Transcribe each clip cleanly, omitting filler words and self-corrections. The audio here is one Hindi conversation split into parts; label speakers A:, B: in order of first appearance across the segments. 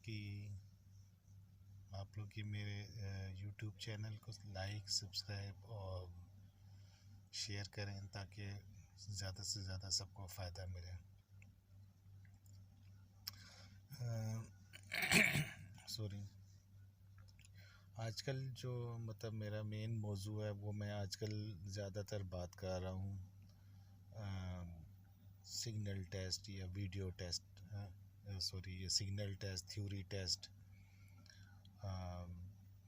A: कि आप लोग की मेरे YouTube चैनल को लाइक सब्सक्राइब और शेयर करें ताकि ज़्यादा से ज़्यादा सबको फ़ायदा मिले। सॉरी। आजकल जो मेरा मेन मौजू है वो मैं आजकल ज़्यादातर बात कर रहा हूँ सिग्नल टेस्ट या वीडियो टेस्ट, सॉरी ये signal test, theory test,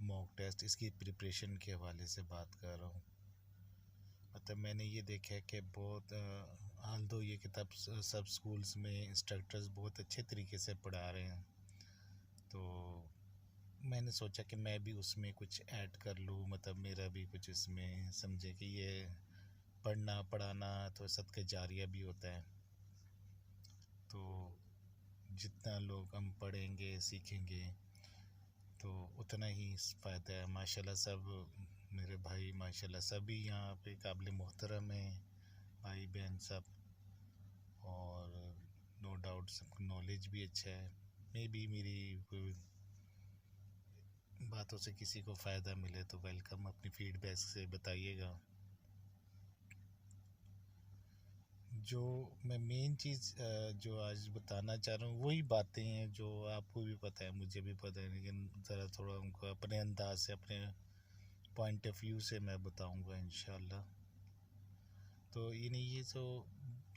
A: mock test, इसकी प्रिपरेशन के हवाले से बात कर रहा हूँ। मैंने ये देखा है कि बहुत हाल तो ये किताब सब स्कूल्स में इंस्ट्रक्टर्स बहुत अच्छे तरीके से पढ़ा रहे हैं, तो मैंने सोचा कि मैं भी उसमें कुछ ऐड कर लूँ, मेरा भी कुछ इसमें समझे कि ये पढ़ना पढ़ाना तो सदका जारिया भी होता है। तो जितना लोग हम पढ़ेंगे सीखेंगे तो उतना ही फ़ायदा है। माशाल्लाह सब मेरे भाई माशाल्लाह सभी यहाँ पे काबिल मोहतरम हैं, भाई बहन सब, और नो डाउट सबको नॉलेज भी अच्छा है। मे बी मेरी बातों से किसी को फ़ायदा मिले तो वेलकम, अपनी फीडबैक से बताइएगा। जो मैं मेन चीज़ जो आज बताना चाह रहा हूँ वही बातें हैं जो आपको भी पता है, मुझे भी पता है, लेकिन ज़रा थोड़ा उनको अपने अंदाज से, अपने पॉइंट ऑफ व्यू से मैं बताऊँगा इंशाल्लाह। तो ये जो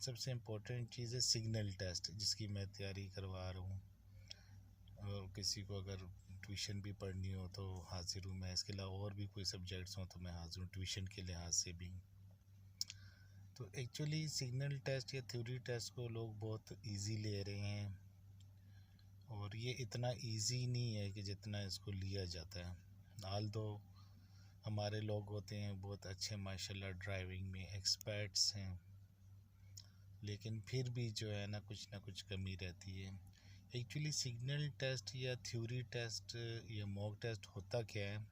A: सबसे इम्पोर्टेंट चीज़ है सिग्नल टेस्ट, जिसकी मैं तैयारी करवा रहा हूँ, और किसी को अगर ट्यूशन भी पढ़नी हो तो हाजिर हूँ मैं। इसके अलावा और भी कोई सब्जेक्ट्स हों तो मैं हाजिर हूँ ट्यूशन के लिहाज से भी। तो एक्चुअली सिग्नल टेस्ट या थ्योरी टेस्ट को लोग बहुत इजी ले रहे हैं, और ये इतना इजी नहीं है कि जितना इसको लिया जाता है। हाल तो हमारे लोग होते हैं बहुत अच्छे माशाल्लाह, ड्राइविंग में एक्सपर्ट्स हैं, लेकिन फिर भी जो है ना कुछ कमी रहती है। एक्चुअली सिग्नल टेस्ट या थ्योरी टेस्ट या मॉक टेस्ट होता क्या है,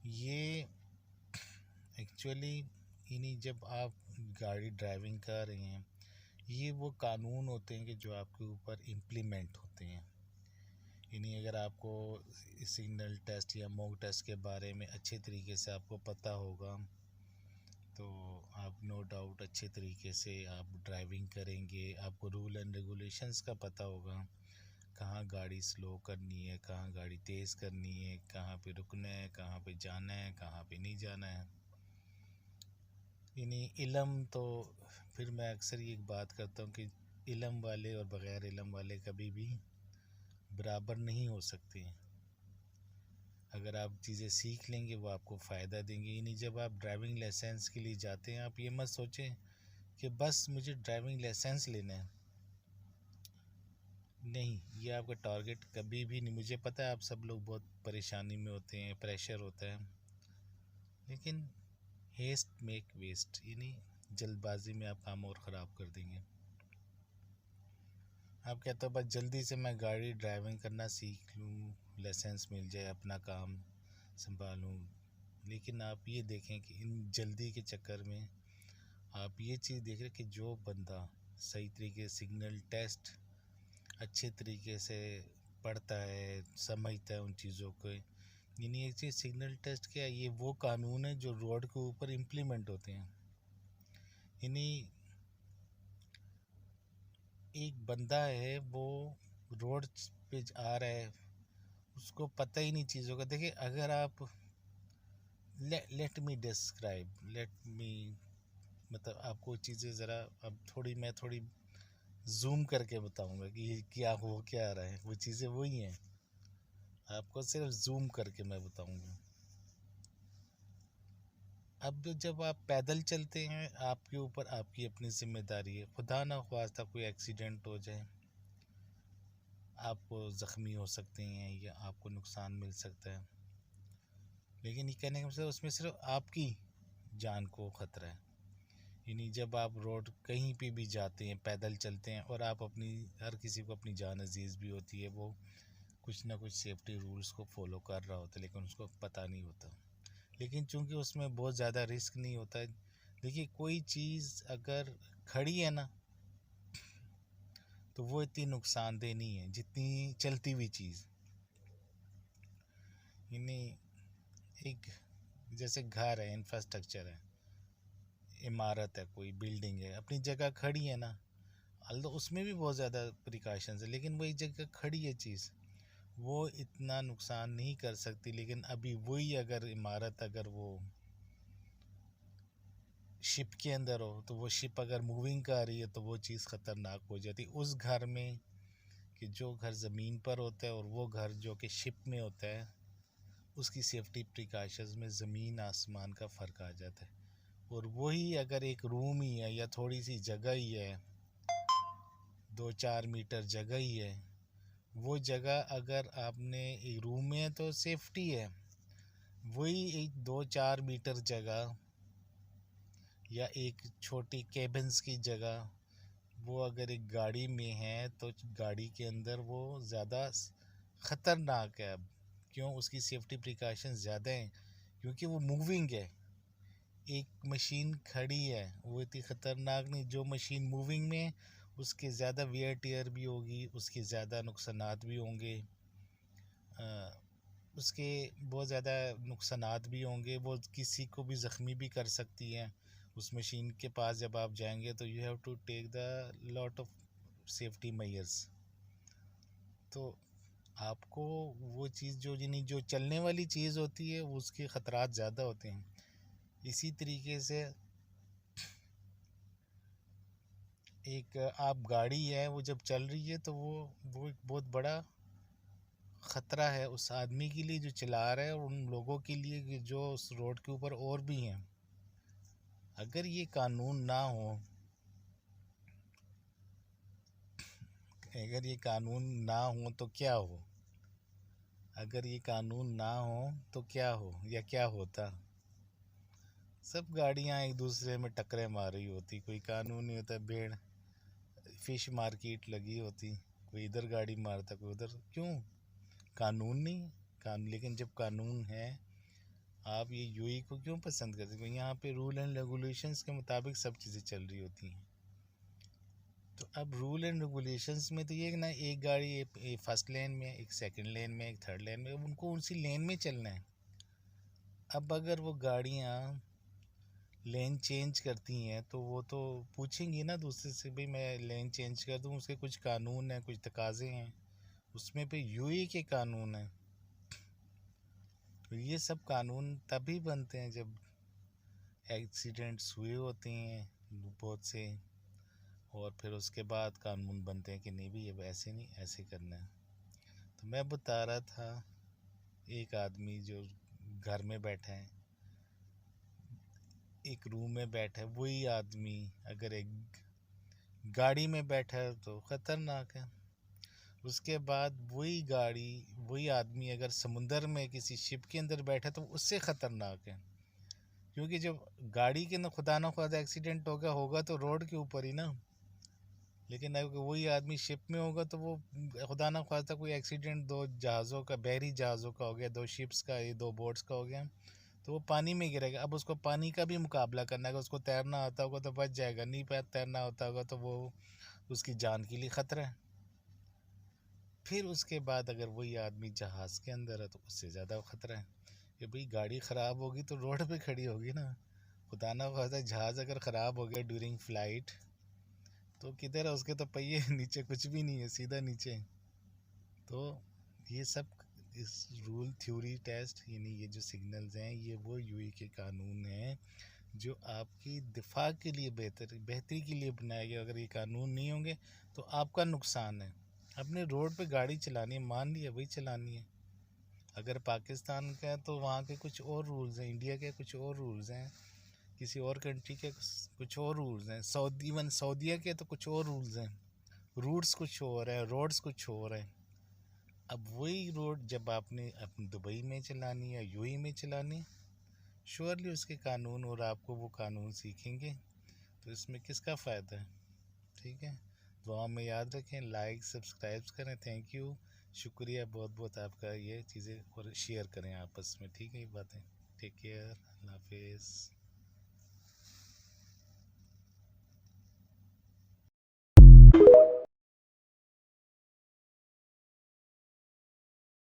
A: ये एक्चुअली जब आप गाड़ी ड्राइविंग कर रहे हैं, ये वो कानून होते हैं कि जो आपके ऊपर इम्प्लीमेंट होते हैं। अगर आपको सिग्नल टेस्ट या मॉक टेस्ट के बारे में अच्छे तरीके से आपको पता होगा तो आप नो डाउट अच्छे तरीके से आप ड्राइविंग करेंगे। आपको रूल एंड रेगुलेशंस का पता होगा, कहाँ गाड़ी स्लो करनी है, कहाँ गाड़ी तेज़ करनी है, कहाँ पे रुकना है, कहाँ पे जाना है, कहाँ पे नहीं जाना है। इल्म तो फिर मैं अक्सर ये बात करता हूँ कि इल्म वाले और बग़ैर इल्म वाले कभी भी बराबर नहीं हो सकते हैं। अगर आप चीज़ें सीख लेंगे वो आपको फ़ायदा देंगी। जब आप ड्राइविंग लाइसेंस के लिए जाते हैं, आप ये मत सोचें कि बस मुझे ड्राइविंग लाइसेंस लेना है। नहीं, ये आपका टारगेट कभी भी नहीं। मुझे पता है आप सब लोग बहुत परेशानी में होते हैं, प्रेशर होता है, लेकिन हेस्ट मेक वेस्ट, जल्दबाजी में आप काम और ख़राब कर देंगे। आप कहते हो बस जल्दी से मैं गाड़ी ड्राइविंग करना सीख लूँ, लाइसेंस मिल जाए, अपना काम संभालूँ, लेकिन आप ये देखें कि इन जल्दी के चक्कर में आप ये चीज़ देख रहे कि जो बंदा सही तरीके सिग्नल टेस्ट अच्छे तरीके से पढ़ता है, समझता है उन चीज़ों को, एक चीज़ सिग्नल टेस्ट क्या है, ये वो कानून है जो रोड के ऊपर इम्प्लीमेंट होते हैं। एक बंदा है वो रोड पे आ रहा है, उसको पता ही नहीं चीज़ों का। देखिए, अगर आप let me describe, let me आपको चीज़ें ज़रा अब मैं थोड़ी जूम करके बताऊंगा कि ये क्या हो क्या रहा है, वो चीज़ें वही हैं, आपको सिर्फ जूम करके मैं बताऊंगा। अब जब आप पैदल चलते हैं, आपके ऊपर आपकी अपनी जिम्मेदारी है, खुदा ना ख्वास्ता कोई एक्सीडेंट हो जाए, आप ज़ख्मी हो सकते हैं या आपको नुकसान मिल सकता है, लेकिन ये कहने का मतलब उसमें सिर्फ आपकी जान को ख़तरा है। जब आप रोड कहीं पे भी जाते हैं, पैदल चलते हैं, और आप अपनी, हर किसी को अपनी जान अजीज़ भी होती है, वो कुछ ना कुछ सेफ्टी रूल्स को फॉलो कर रहा होता है, लेकिन उसको पता नहीं होता। लेकिन चूंकि उसमें बहुत ज़्यादा रिस्क नहीं होता है। देखिए, कोई चीज़ अगर खड़ी है ना, तो वो इतनी नुकसानदेह नहीं है जितनी चलती हुई चीज़। यानी एक जैसे घर है, इंफ्रास्ट्रक्चर है, इमारत है, कोई बिल्डिंग है, अपनी जगह खड़ी है ना, अल्दो उसमें भी बहुत ज़्यादा प्रिकॉशंस है, लेकिन वही जगह खड़ी है चीज़, वो इतना नुकसान नहीं कर सकती। लेकिन अभी वही अगर इमारत अगर वो शिप के अंदर हो, तो वो शिप अगर मूविंग कर रही है तो वो चीज़ ख़तरनाक हो जाती उस घर में, कि जो घर ज़मीन पर होता है और वो घर जो कि शिप में होता है, उसकी सेफ्टी प्रिकॉशंस में ज़मीन आसमान का फ़र्क आ जाता है। और वही अगर एक रूम ही है या थोड़ी सी जगह ही है, 2-4 मीटर जगह ही है, वो जगह अगर आपने एक रूम में है तो सेफ्टी है। वही एक 2-4 मीटर जगह या एक छोटी केबिन्स की जगह, वो अगर एक गाड़ी में है तो गाड़ी के अंदर वो ज़्यादा ख़तरनाक है। अब क्यों? उसकी सेफ्टी प्रिकॉशंस ज़्यादा हैं, क्योंकि वो मूविंग है। एक मशीन खड़ी है वो इतनी ख़तरनाक नहीं, जो मशीन मूविंग में उसके ज़्यादा वियर टियर भी होगी, उसके ज़्यादा नुकसानात भी होंगे, उसके बहुत ज़्यादा नुकसानात भी होंगे, वो किसी को भी ज़ख्मी भी कर सकती हैं। उस मशीन के पास जब आप जाएंगे तो you have to take the lot of safety measures. तो आपको वो चीज़ जो यानी जो चलने वाली चीज़ होती है उसके ख़तरात ज़्यादा होते हैं। इसी तरीके से एक आप गाड़ी है वो जब चल रही है तो वो एक बहुत बड़ा ख़तरा है उस आदमी के लिए जो चला रहा है और उन लोगों के लिए कि जो उस रोड के ऊपर और भी हैं। अगर ये कानून ना हो, अगर ये कानून ना हो तो क्या हो? अगर ये कानून ना हो तो क्या हो या क्या होता? सब गाड़ियां एक दूसरे में टक्करें मार रही होती, कोई कानून नहीं होता। भेड़ फिश मार्केट लगी होती, कोई इधर गाड़ी मारता कोई उधर। क्यों? कानून नहीं। लेकिन जब कानून है, आप ये यूएई को क्यों पसंद करते हैं? यहाँ पे रूल एंड रेगुलेशंस के मुताबिक सब चीज़ें चल रही होती हैं। तो अब रूल एंड रेगुलेशंस में तो ये ना, एक गाड़ी एक फर्स्ट लेन में, एक सेकंड लेन में, एक थर्ड लेन में, उनको उसी लेन में चलना है। अब अगर वो गाड़ियाँ लेन चेंज करती हैं तो वो तो पूछेंगी ना दूसरे से, भाई मैं लेन चेंज कर दूँ, उसके कुछ कानून हैं, कुछ तकाजे हैं, उसमें पे यूएई के कानून हैं। तो ये सब कानून तभी बनते हैं जब एक्सीडेंट्स हुए होते हैं बहुत से, और फिर उसके बाद कानून बनते हैं कि नहीं भी ये ऐसे नहीं, ऐसे करना है। तो मैं बता रहा था, एक आदमी जो घर में बैठा है, एक रूम में बैठा है, वही आदमी अगर एक गाड़ी में बैठा है तो ख़तरनाक है। उसके बाद वही गाड़ी, वही आदमी अगर समुंदर में किसी शिप के अंदर बैठा है तो उससे ख़तरनाक है। क्योंकि जब गाड़ी के ना खुदा एक्सीडेंट होगा होगा तो रोड के ऊपर ही ना, लेकिन अगर वही आदमी शिप में होगा तो वो खुदा ना खास्ता कोई एक्सीडेंट, दो जहाज़ों का, बहरी जहाज़ों का हो गया, दो शिप्स का, ये दो बोट्स का हो गया, तो वो पानी में गिरेगा। अब उसको पानी का भी मुकाबला करना है, उसको तैरना आता होगा तो बच जाएगा, नहीं पैर तैरना होता होगा तो वो उसकी जान के लिए ख़तरा है। फिर उसके बाद अगर वही आदमी जहाज़ के अंदर है तो उससे ज़्यादा ख़तरा है कि भाई गाड़ी ख़राब होगी तो रोड पे खड़ी होगी ना। खुदा ना खास्ता जहाज़ अगर ख़राब हो गया ड्यूरिंग फ़्लाइट तो किधर है, उसके तो पहिए नीचे कुछ भी नहीं है, सीधा नीचे। तो ये सब इस रूल थ्योरी टेस्ट, यानी ये जो सिग्नल्स हैं, ये वो यूएई के कानून हैं जो आपकी दिफा के लिए बेहतरी के लिए बनाए गए। अगर ये कानून नहीं होंगे तो आपका नुकसान है। अपने रोड पे गाड़ी चलानी है, मान लिया वही चलानी है। अगर पाकिस्तान का है तो वहाँ के कुछ और रूल्स हैं, इंडिया के कुछ और रूल्स हैं, किसी और कंट्री के कुछ और रूल्स हैं, इवन सऊदीया के तो कुछ और रूल्स हैं, रूट्स कुछ और हैं, रोड्स कुछ और हैं। अब वही रोड जब आपने अपनी दुबई में चलानी है, यूएई में चलानी है, श्योरली उसके कानून और आपको वो कानून सीखेंगे, तो इसमें किसका फ़ायदा है? ठीक है। दुआ में याद रखें, लाइक सब्सक्राइब करें। थैंक यू, शुक्रिया बहुत बहुत आपका, ये चीज़ें और शेयर करें आपस में। ठीक है, ये बातें। टेक केयर, अल्लाह हाफिज़।